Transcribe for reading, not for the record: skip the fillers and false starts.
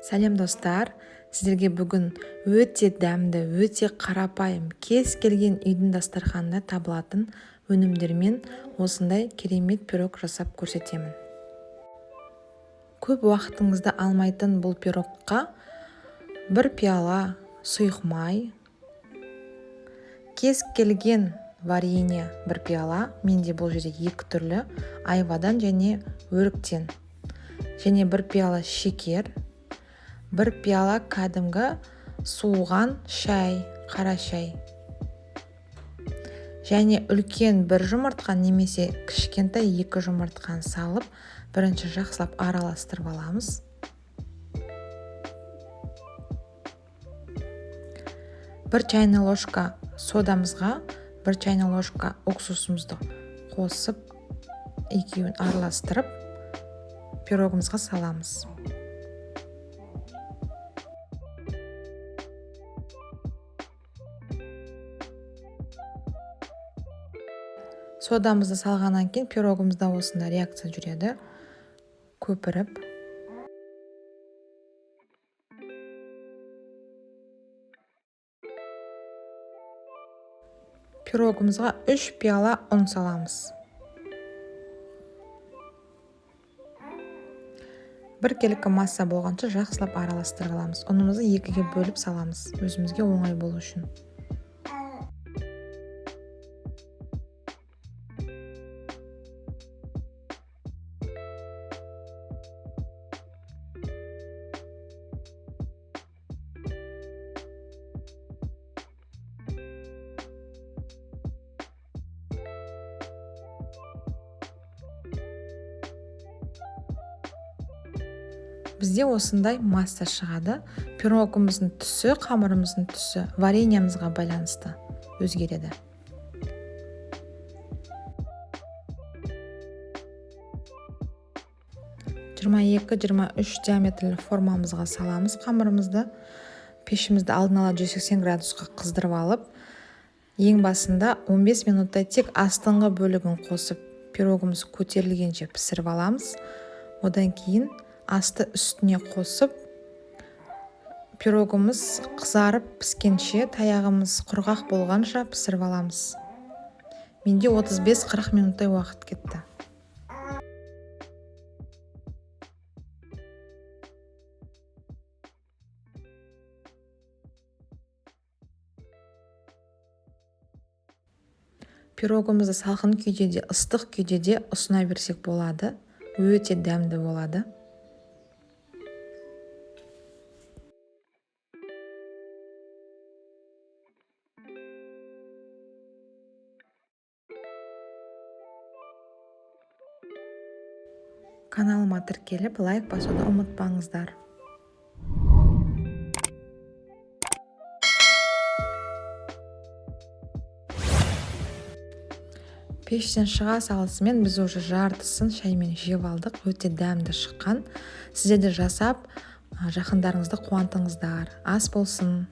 Сәлем достар, сіздерге бүгін өте дәмді, өте қарапайым, кез келген үйдің дастарханында табылатын өнімдермен осындай керемет пирог жасап көрсетемін. Көп уақытыңызды алмайтын бұл пирогқа бір пиала сұйық май, кез келген варенье бір пиала, менде бұл жерде екі түрлі, айвадан және өріктен, және бір пиала шекер, бір пиала кәдімгі суыған шай, қара шай. Және үлкен бір жұмыртқа немесе кішкентай екі жұмыртқаны салып, бірінші жақсылап араластырып аламыз. Бір чайны ложка содамызға, бір чайны ложка уксусымызды қосып, екеуін араластырып, пирогымызға саламыз. Содамызды салғаннан кейін пирогымызда осында реакция жүреді, көпіріп. Пирогымызға 3 пиала ұн саламыз. Бір келкі масса болғанша жақсылап араластырып аламыз. Ұнымызды екіге бөліп саламыз, өзімізге оңай болу үшін. Бізде осындай масса шығады. Пирогымыздың түсі, қамырымыздың түсі вареньямызға байланысты өзгереді. Жиырма 22-23 диаметрлі формамызға саламыз қамырымызды. Пешімізді алдын ала 180 градусқа қыздырып алып, ең басында 15 минутта тек астыңғы бөлігін қосып, пирогымыз көтерілгенше пісіріп аламыз. Одан кейін асты үстіне қосып, пирогымыз қызарып піскенше, таяғымыз құрғақ болғанша пісіріп аламыз. Менде 35-40 минуттай уақыт кетті. Пирогымызды салқын күйде де, ыстық күйде де ұсына берсек болады. Өте дәмді болады. Каналыма тіркеліп, лайк басуды ұмытпаңыздар. Пештен шыға салысымен біз уже жартысын шаймен жеп алдық. Өте дәмді шыққан. Сіздер де жасап, жақындарыңызды қуантыңыздар. Ас болсын.